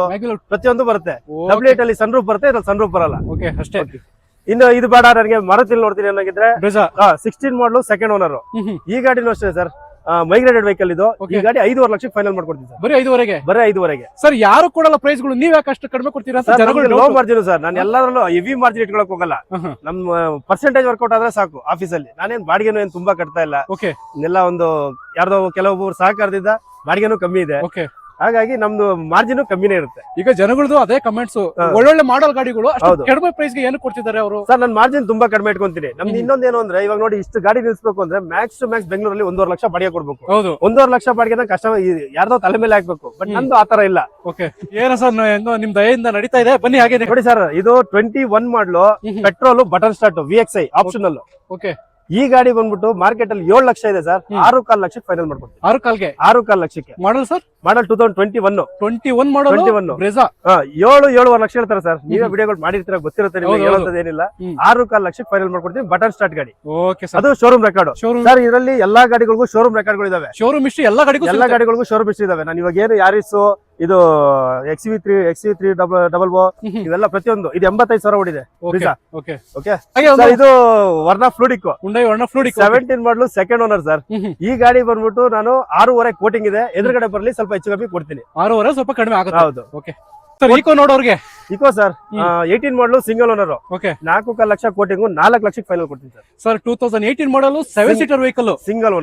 ಪ್ರತಿಯೊಂದು ಬರುತ್ತೆ W8 ಅಲ್ಲಿ ಸನ್ ರೂಫ್ ಬರುತ್ತೆ ಇದ್ರಲ್ಲಿ ಸನ್ ರೂಫ್ ಬರಲ್ಲ ಓಕೆ ಅಷ್ಟೇ ಇನ್ನು ಇದು ಬೇಡ ನನಗೆ ಮರತಿಲ್ ನೋಡ್ತೀನಿ ಅನ್ನೋಗಿದ್ರೆ 16 ಮಾಡಲು ಸೆಕೆಂಡ್ ಓನರ್ ಈ ಗಾಡಿನೂ ಅಷ್ಟೇ ಸರ್ ಮೈಗ್ರೇಟೆಡ್ ವೆಹಿಕಲ್ ಇದು ಈ ಗಾಡಿ 5.5 ಲಕ್ಷಕ್ಕೆ ಫೈನಲ್ ಮಾಡ್ಕೊಡ್ತೀನಿ ಸರ್ ಬರೀ 5.5 ಬರೀ 5.5 ಸರ್ ಯಾರು ಕೊಡಲ್ಲ ಪ್ರೈಸ್ಗಳು ನೀವ್ ಯಾಕೆ ಅಷ್ಟು ಕಡಿಮೆ ಕೊಡ್ತೀರಾ ಲೋ ಮಾರ್ಜಿನ್ ಸರ್ ನಾನು ಎಲ್ಲರಲ್ಲೂ ಹೆವಿ ಮಾರ್ಜಿನ್ ಇಟ್ಕೊಳಕ್ ಹೋಗಲ್ಲ ನಮ್ಮ ಪರ್ಸೆಂಟೇಜ್ ವರ್ಕೌಟ್ ಆದ್ರೆ ಸಾಕು ಆಫೀಸಲ್ಲಿ ನಾನೇನ್ ಬಾಡಿಗೆನೂ ಏನ್ ತುಂಬಾ ಕಟ್ತಾ ಇಲ್ಲ ಓಕೆ ಎಲ್ಲ ಒಂದು ಯಾರ್ದೋ ಕೆಲವೊಬ್ಬರು ಸಹಕಾರದಿಂದ ಬಾಡಿಗೆನೂ ಕಮ್ಮಿ ಇದೆ ಓಕೆ ಹಾಗಾಗಿ ನಮ್ದು ಮಾರ್ಜಿನ್ ಕಮ್ಮಿನೇ ಇರುತ್ತೆ ಈಗ ಜನಗಳದ್ದು ಅದೇ ಕಮೆಂಟ್ಸ್ ಒಳ್ಳೊಳ್ಳೆ ಮಾಡಲ್ ಗಾಡಿಗಳು ಕಡಿಮೆ ಪ್ರೈಸ್ ಗೆ ಏನು ಕೊಡ್ತಿದ್ದಾರೆ ಅವರು ಸರ್ ನಾನು ಮಾರ್ಜಿನ್ ತುಂಬಾ ಕಡಿಮೆ ಇಟ್ಕೊಂತೀನಿ ನಮ್ದು ಇನ್ನೊಂದೇನು ಅಂದ್ರೆ ಇವಾಗ ನೋಡಿ ಇಷ್ಟು ಗಾಡಿ ನಿಲ್ಸ್ಬೇಕು ಅಂದ್ರೆ ಮ್ಯಾಕ್ಸ್ ಟು ಮ್ಯಾಕ್ಸ್ ಬೆಂಗಳೂರಲ್ಲಿ 1.5 ಲಕ್ಷ ಬಾಡಿಗೆ ಕೊಡ್ಬೇಕು ಹೌದು 1.5 ಲಕ್ಷ ಬಾಡಿಗೆ ಕಷ್ಟ ಯಾರ್ದೋ ತಲೆ ಮೇಲೆ ಹಾಕ್ಬೇಕು ಬಟ್ ನಂದು ಆತರ ಇಲ್ಲ ಓಕೆ ಏನೋ ಸರ್ ನಿಮ್ ದಯೆಯಿಂದ ನಡೀತಾ ಇದೆ ಬನ್ನಿ ಹಾಗೆ ನೋಡಿ ಸರ್ ಇದು 21 ಮಾಡಲು petrol button start VXI optional okay ಈ ಗಾಡಿ ಬಂದ್ಬಿಟ್ಟು ಮಾರ್ಕೆಟ್ ಅಲ್ಲಿ 7 ಲಕ್ಷ ಇದೆ ಸರ್ 6.5 ಲಕ್ಷಕ್ಕೆ ಫೈನಲ್ ಮಾಡ್ಕೊಡ್ತೀನಿ 6.5 ಲಕ್ಷಕ್ಕೆ ಮಾಡಲ್ ಸರ್ ಮಾಡಲ್ 2021 ಮಾಡಲ್ 7 7.5 ಲಕ್ಷ ಹೇಳ್ತಾರೆ ಸರ್ ನೀವೇ ವಿಡಿಯೋಗಳು ಮಾಡಿರ್ತೀರ ಗೊತ್ತಿರುತ್ತೆ ನಿಮಗೆ ಹೇಳೋದೇನಿಲ್ಲ 6.5 ಲಕ್ಷಕ್ಕೆ ಫೈನಲ್ ಮಾಡ್ಕೊಡ್ತೀನಿ ಬಟನ್ ಸ್ಟಾರ್ಟ್ ಗಾಡಿ ಅದು ಶೋರೂಮ್ ರೆಕಾರ್ಡ್ ಸರ್ ಇದರಲ್ಲಿ ಎಲ್ಲಾ ಗಾಡಿಗಳಿಗೂ ಶೋರೂಮ್ ರೆಕಾರ್ಡ್ಗಳು ಇದಾವೆ ಶೋರೂಮ್ ಹಿಸ್ಟ್ರಿ ಎಲ್ಲಾ ಗಾಡಿಗಳಿಗೂ ಶೋರೂಮ್ ಹಿಸ್ಟ್ರಿ ಇದಾವೆ ನಾನು ಇವಾಗ ಏನು ಯಾರಿಸ್ ಇದು XUV 300 ಇವೆಲ್ಲ ಪ್ರತಿಯೊಂದು ಇದು 85,000 ಓಡಿದೆ ಓಕೆ ಇದು ವರ್ನಾ ಫ್ಲೂಡಿಕ್ 17 ಮಾಡಲು ಸೆಕೆಂಡ್ ಓನರ್ ಸರ್ ಈ ಗಾಡಿ ಬಂದ್ಬಿಟ್ಟು ನಾನು 6.5 ಕೋಟಿಂಗ್ ಇದೆ ಎದುರುಗಡೆ ಬರಲಿ ಸ್ವಲ್ಪ ಹೆಚ್ಚು ಕಮ್ಮಿ ಕೊಡ್ತೀನಿ 6.5 ಸ್ವಲ್ಪ ಕಡಿಮೆ ಆಗುತ್ತೆ ಹೌದು ಓಕೆ ಸರ್ ಈಕೋ ನೋಡೋರ್ಗೆ ಇಕೋ ಸರ್ 18 ಮಾಡಲು single owner okay 4.5 lakh quoting 4 ಲಕ್ಷಕ್ಕೆ ಫೈನಲ್ ಕೊಡ್ತೀನಿ ಸರ್ 2018 ಮಾಡಲು 7 ಸೀಟರ್ ವೆಹಿಕಲ್ ಸಿಂಗಲ್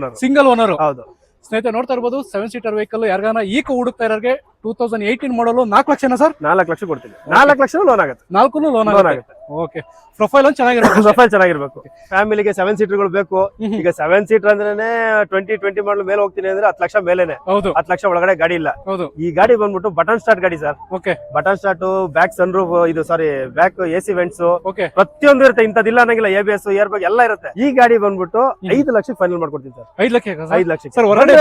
ಓನರ್ ಹೌದು ಸ್ನೇಹಿತರೆ ನೋಡ್ತಾ ಇರಬಹುದು 7 ಸೀಟರ್ ವೆಹಿಕಲ್ ಯಾರಿಗಾನ ಈಕೋ ಹುಡುಕ್ತಾ ಇರೋರಿಗೆ 2018 ಮಾಡಲು 4 ಲಕ್ಷನಾ ಸರ್ 4 ಲಕ್ಷ ಕೊಡ್ತೀನಿ 4 ಲಕ್ಷ ಲೋನ್ ಆಗುತ್ತೆ 4 ಲೋನ್ ಆಗುತ್ತೆ ಓಕೆ ಪ್ರೊಫೈಲ್ ಒಂದು ಚೆನ್ನಾಗಿರ್ಬೇಕು ಫ್ಯಾಮಿಲಿಗೆ 7 ಸೀಟರ್ಗಳು ಬೇಕು ಈಗ 7 ಸೀಟರ್ ಅಂದ್ರೆ 2020 ಮಾಡಲು ಮೇಲೆ ಹೋಗ್ತೀನಿ ಅಂದ್ರೆ 10 ಲಕ್ಷ ಮೇಲೆನೆ 10 ಲಕ್ಷ ಒಳಗಡೆ ಗಾಡಿ ಇಲ್ಲ ಈ ಗಾಡಿ ಬಂದ್ಬಿಟ್ಟು ಬಟನ್ ಸ್ಟಾರ್ಟ್ ಗಾಡಿ sir okay button start back sun roof ಇದು ಸಾರಿ ಬ್ಯಾಕ್ AC ವೆಂಟ್ಸ್ ಪ್ರತಿಯೊಂದು ಇರುತ್ತೆ ಇಂಥದಿಲ್ಲ ಅನ್ನಂಗಿಲ್ಲ ABS ಏರ್ ಬ್ಯಾಗ್ ಎಲ್ಲ ಇರುತ್ತೆ ಈ ಗಾಡಿ ಬಂದ್ಬಿಟ್ಟು 5 ಲಕ್ಷ ಫೈನಲ್ ಮಾಡ್ಕೊಡ್ತೀನಿ ಸರ್ 5 ಲಕ್ಷ ಸರ್ ಹೊರಗಡೆ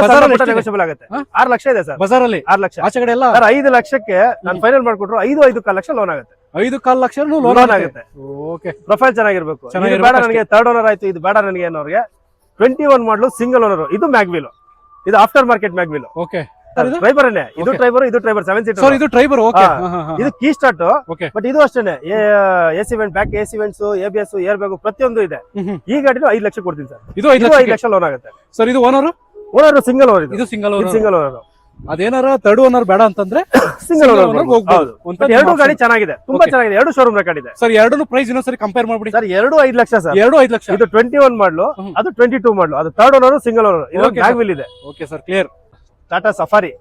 ನೆಗೋಷಿಯಬಲ್ ಆಗುತ್ತೆ 6 ಲಕ್ಷ ಇದೆ ಸರ್ ಬಜಾರ್ ಅಲ್ಲಿ 6 ಲಕ್ಷ ಆಚೆ ಕಡೆ ಎಲ್ಲ ಸರ್ 5 ಲಕ್ಷಕ್ಕೆ ನಾನು ಫೈನಲ್ ಮಾಡ್ಕೊಟ್ರು 5.5 ಲಕ್ಷ ಲೋನ್ ಆಗುತ್ತೆ 5.5 ಲಕ್ಷ ಲೋನ್ ಆಗುತ್ತೆ ಓಕೆ ಪ್ರೊಫೈಲ್ ಚೆನ್ನಾಗಿರ್ಬೇಕು ಬೇಡ ನನಗೆ ಥರ್ಡ್ ಓನರ್ ಆಯ್ತು ಇದು ಬೇಡ ನನಗೆ ಅನ್ನೋರಿಗೆ 21 ಮಾಡಲು ಸಿಂಗಲ್ ಓನರ್ ಇದು ಮ್ಯಾಗ್ವಿಲ್ ಇದು after market mag wheel okay driver ಇದು ಡ್ರೈವರ್ 7 ಸೀಟರ್ ಸರ್ ಇದು ಡ್ರೈವರ್ ಓಕೆ ಇದು ಕೀ ಸ್ಟಾರ್ಟ್ ಓಕೆ ಬಟ್ ಇದು ಅಷ್ಟೇನೆ AC vent back AC vents ABS air bag ಪ್ರತಿಯೊಂದು ಇದೆ ಈ ಗಾಡಿನೂ 5 ಲಕ್ಷ ಕೊಡ್ತೀನಿ ಸರ್ ಇದು 5 ಲಕ್ಷ ಲೋನ್ ಆಗುತ್ತೆ ಸರ್ ಇದು ಓನರ್ ಸಿಂಗಲ್ ಓನರ್ ಇದು ಸಿಂಗಲ್ ಓನರ್ ಅದೇನಾರ ಥರ್ಡ್ ಓನರ್ ಬೇಡ ಅಂತಂದ್ರೆ ಸಿಂಗಲ್ ಓನರ್ ಹೋಗ್ಬೋದು ಎರಡು ಗಾಡಿ ಚೆನ್ನಾಗಿದೆ ತುಂಬಾ ಚೆನ್ನಾಗಿದೆ ಎರಡು ಶೋರೂಮ್ ರೆಕಾರ್ಡ್ ಇದೆ ಸರ್ ಎರಡೂ ಪ್ರೈಸ್ ಇನ್ನೊಂದ್ಸರಿ ಕಂಪೇರ್ ಮಾಡ್ಬಿಡಿ ಸರ್ 5 ಲಕ್ಷ ಸರ್ 5 ಲಕ್ಷ ಇದು 21 ಮಾಡಲು ಅದು 22 ಮಾಡಲು ಅದು ಥರ್ಡ್ ಓನರ್ ಸಿಂಗಲ್ ಓನರ್ ಇದು ಮ್ಯಾಗ್ವಿಲ್ ಇದೆ okay sir clear Tata safari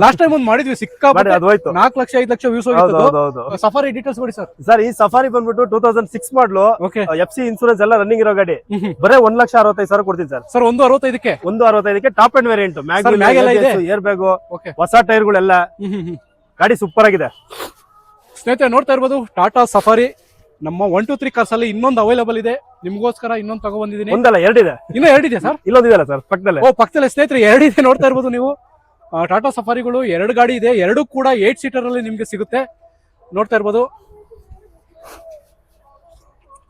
last time ಒಂದು ಮಾಡಿದ್ವಿ ಸಿಕ್ಕಾಪಟ್ಟೆ ಅದು ಹೋಯ್ತು 4 ಲಕ್ಷ 5 ಲಕ್ಷ ವ್ಯೂಸ್ ಹೋಗಿತ್ತು ಸಫಾರಿ ಡೀಟೇಲ್ಸ್ ಕೊಡಿ ಸರ್ ಈ ಸಫಾರಿ ಬಂದ್ಬಿಟ್ಟು 2006 ಮಾಡಲು FC ಇನ್ಶೂರೆನ್ಸ್ ಎಲ್ಲ ರನ್ನಿಂಗ್ ಇರೋ ಗಾಡಿ ಬರೇ 1,65,000 ಕೊಡ್ತೀನಿ ಸರ್ 165ಕ್ಕೆ top end variant mag wheel airbag ಹೊಸ ಟೈರ್ಗಳೆಲ್ಲ ಗಾಡಿ ಸೂಪರ್ ಆಗಿದೆ ಸ್ನೇಹಿತರೆ ನೋಡ್ತಾ ಇರ್ಬೋದು ಟಾಟಾ ಸಫಾರಿ ನಮ್ಮ 1 2 3 ಕಾರ್ಸ್ ಅಲ್ಲಿ ಇನ್ನೊಂದು ಅವೈಲೇಬಲ್ ಇದೆ ನಿಮಗೋಸ್ಕರ ಇನ್ನೊಂದು ತಗೊಂಡ್ಬಂದಿದ್ದೀನಿ ಒಂದಲ್ಲ ಎರಡಿದೆ ಇನ್ನೂ ಎರಡಿದೆ ಸರ್ ಇಲ್ಲೊಂದಿದೆಲ್ಲ ಸರ್ ಪಕ್ಕದಲ್ಲೇ ಪಕ್ಕದಲ್ಲೇ ಸ್ನೇಹಿತರೆ ಎರಡಿದೆ ನೋಡ್ತಾ ಇರ್ಬೋದು ನೀವು ಟಾಟಾ ಸಫಾರಿಗಳು 2 ಗಾಡಿ ಇದೆ ಎರಡು ಕೂಡ 8 ಸೀಟರ್ ಅಲ್ಲಿ ನಿಮ್ಗೆ ಸಿಗುತ್ತೆ ನೋಡ್ತಾ ಇರ್ಬೋದು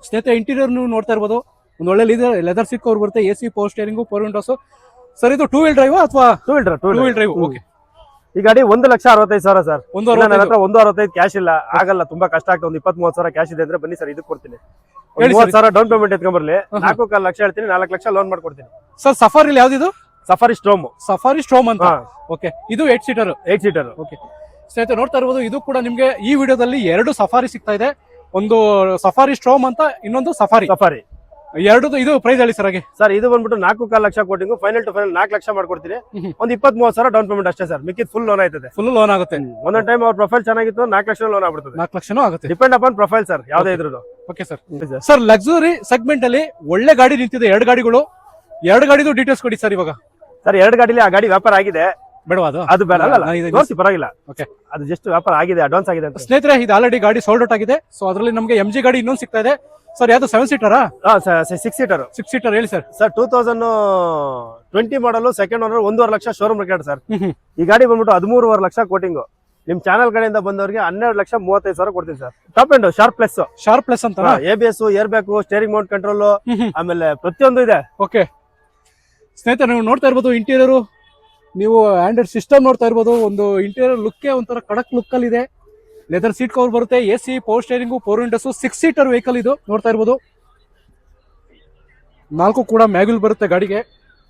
ಸ್ನೇಹಿತರೆ ಇಂಟೀರಿಯರ್ ನೀವು ನೋಡ್ತಾ ಇರ್ಬೋದು ಒಂದು ಒಳ್ಳೆ ಲೆದರ್ ಸೀಟ್ ಕವರ್ ಬರುತ್ತೆ AC power steering 4 Windows sir ಇದು 2 ವೀಲ್ ಡ್ರೈವ್ ಅಥವಾ 2 ವೀಲ್ ಡ್ರೈವ್ ಓಕೆ ಈ ಗಾಡಿ 1,65,000 ಸರ್. ಒಂದು ನನ್ನ ಹತ್ರ 1,65 ಕ್ಯಾಶ್ ಇಲ್ಲ, ಆಗಲ್ಲ, ತುಂಬಾ ಕಷ್ಟ ಆಗ್ತದೆ. ಒಂದು 20-30,000 ಕ್ಯಾಶ್ ಇದೆ ಅಂದ್ರೆ ಬನ್ನಿ ಸರ್, ಇದಕ್ಕೆ ಕೊಡ್ತೀನಿ. 30,000 ಡೌನ್ ಪೇಮೆಂಟ್ ಎತ್ಕೊಂಡ್ಬರ್ಲಿ, 4.25 ಲಕ್ಷ ಹೇಳ್ತೀನಿ, 4 ಲಕ್ಷ ಲೋನ್ ಮಾಡ್ಕೊಡ್ತೀನಿ ಸರ್. ಸಫಾರಿ ಯಾವ್ದಿದು? Safari Storme. ಸಫಾರಿ ಸ್ಟ್ರೋಮ್ ಅಂತ. ಓಕೆ, ಇದು 8 ಸೀಟರ್. 8 ಸೀಟರ್. ಓಕೆ ಸ್ನೇಹಿತರೆ, ನೋಡ್ತಾ ಇರ್ಬೋದು, ಇದು ಕೂಡ ನಿಮ್ಗೆ ಈ ವಿಡಿಯೋದಲ್ಲಿ 2 ಸಫಾರಿ ಸಿಗ್ತಾ ಇದೆ. ಒಂದು ಸಫಾರಿ ಸ್ಟ್ರೋಮ್ ಅಂತ, ಇನ್ನೊಂದು ಸಫಾರಿ. ಎರಡು ಇದು ಪ್ರೈಸ್ ಹೇಳಿ ಸರ್ ಹಾಗೆ. ಸರ್ ಇದು ಬಂದ್ಬಿಟ್ಟು 4.25 lakh quoting, final to final 4 lakh ಮಾಡ್ಕೊಡ್ತೀನಿ. ಒಂದು 20-30,000 ಡೌನ್ ಪೇಮೆಂಟ್ ಅಷ್ಟೇ ಸರ್, ಮಿಕ್ಕಿದ್ ಫುಲ್ ಲೋನ್ ಆಯ್ತದೆ. ಫುಲ್ ಲೋನ್ ಆಗುತ್ತೆ. ಒಂದೊಂದು ಟೈಮ್ ಅವ್ರ ಪ್ರೊಫೈಲ್ ಚೆನ್ನಾಗಿತ್ತು, 4 ಲಕ್ಷ ಲೋನ್ ಆಗ್ಬಿಡ್ತದೆ. 4 ಲಕ್ಷನೂ ಆಗುತ್ತೆ, ಡಿಪೆಂಡ್ ಅಪಾನ್ ಪ್ರೊಫೈಲ್ ಸರ್, ಯಾವ್ದೇ ಇದ್ರು. Okay sir. Sir, luxury segment ಅಲ್ಲಿ ಒಳ್ಳೆ ಗಾಡಿ ನಿಂತಿದೆ, 2 ಗಾಡಿಗಳು. 2 ಗಾಡಿದು ಡೀಟೇಲ್ಸ್ ಕೊಡಿ ಸರ್ ಇವಾಗ. ಸರ್ 2 ಗಾಡಿಲಿ ಆ ಗಾಡಿ ವ್ಯಾಪಾರ ಆಗಿದೆ, ಬೇಡವಾ? ಅದು ಬೇಡ, ಪರವಾಗಿಲ್ಲ. ಓಕೆ, ಅದು ಜಸ್ಟ್ ವ್ಯಾಪಾರ ಆಗಿದೆ, ಅಡ್ವಾನ್ಸ್ ಆಗಿದೆ ಅಂತ. ಸ್ನೇಹಿತರೆ, ಇದು ಆಲ್ರೆಡಿ ಗಾಡಿ ಸೋಲ್ಡ್ ಔಟ್ ಆಗಿದೆ. ಸೊ ಅದರಲ್ಲಿ ನಮಗೆ MG ಗಾಡಿ ಇನ್ನೊಂದು ಸಿಗ್ತಾ ಇದೆ ಸರ್. ಯಾವ್ದು 7 ಸೀಟರಾ? 6 ಸೀಟರ್. 6 ಸೀಟರ್ ಹೇಳಿ sir. Sir 2020 model, second owner, 1.5 lakh showroom record sir. ಈ ಗಾಡಿ ಬಂದ್ಬಿಟ್ಟು 13.5 ಲಕ್ಷ ಕೋಟಿಂಗ್. ನಿಮ್ ಚಾನಲ್ ಕಡೆಯಿಂದ ಬಂದವರಿಗೆ 12,35,000 ಕೊಡ್ತೀನಿ sir. Top end sharp plus ಅಂತ, ABS, air bag, steering Mount control, ಆಮೇಲೆ ಪ್ರತಿಯೊಂದು ಇದೆ. ಓಕೆ ಸ್ನೇಹಿತರೆ, ನೀವು ನೋಡ್ತಾ ಇರ್ಬೋದು ಇಂಟೀರಿಯರ್, ನೀವು ಆಂಡ್ರಾಯ್ಡ್ ಸಿಸ್ಟಮ್ ನೋಡ್ತಾ ಇರ್ಬೋದು. ಒಂದು ಇಂಟೀರಿಯರ್ ಲುಕ್ ಒಂಥರ ಕಡಕ್ ಲುಕ್ ಅಲ್ಲಿ ಇದೆ. ಲೆದರ್ ಸೀಟ್ ಕವರ್ ಬರುತ್ತೆ, AC, power steering, 4 Windows, 6 seater vehicle ಇದು. ನೋಡ್ತಾ ಇರ್ಬೋದು, 4 ಕೂಡ ಮ್ಯಾಗ್ವಿಲ್ ಬರುತ್ತೆ ಗಾಡಿಗೆ.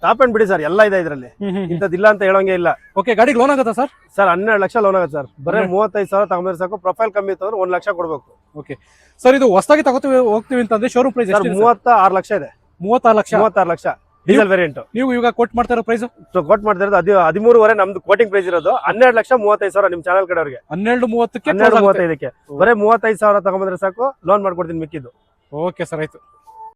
ಟಾಪ್ ಅಂಡ್ ಬಿಡಿ ಸರ್, ಎಲ್ಲ ಇದೆ ಇದರಲ್ಲಿ, ಇಂಥದ್ದಿಲ್ಲ ಅಂತ ಹೇಳೋಂಗೆ ಇಲ್ಲ. ಓಕೆ, ಗಾಡಿಗೆ ಲೋನ್ ಆಗುತ್ತಾ ಸರ್? ಸರ್ 12 ಲಕ್ಷ ಲೋನ್ ಆಗುತ್ತೆ ಸರ್. ಬರೀ 35,000 ತಗೊಂಡ್ರೆ ಸಾಕು. ಪ್ರೊಫೈಲ್ ಕಮ್ಮಿ ಇತ್ತು ಅಂದ್ರೆ 1 ಲಕ್ಷ ಕೊಡ್ಬೇಕು. ಓಕೆ ಸರ್, ಇದು ಹೊಸದಾಗಿ ಹೋಗ್ತೀವಿ ಅಂತಂದ್ರೆ ಶೋರೂಮ್ ಪ್ರೈಸ್ 36 ಲಕ್ಷ ಇದೆ. 36 ಲಕ್ಷ ಡೀಸೆಲ್ ವೇರಿಯಂಟ್. ನೀವು ಇವಾಗ ಕೋಟ್ ಮಾಡ್ತಾ ಇರೋ ಪ್ರೈಸ್? ಕೋಟ್ ಮಾಡ್ತಾ ಇರೋದು 13.5 ನಮ್ದು ಕೋಟಿಂಗ್ ಪ್ರೈಸ್ ಇರೋದು. 12,35,000 ನಿಮ್ ಚಾನಲ್ ಕಡೆಯವ್ರಿಗೆ. 12.30ಕ್ಕೆ 12.35ಕ್ಕೆ ಬರೀ 35,000 ತಗೊಂಡ್ರೆ ಸಾಕು, ಲೋನ್ ಮಾಡ್ಕೊಡ್ತೀನಿ ಮಿಕ್ಕಿದ್ದು. ಓಕೆ ಸರ್, ಆಯ್ತು.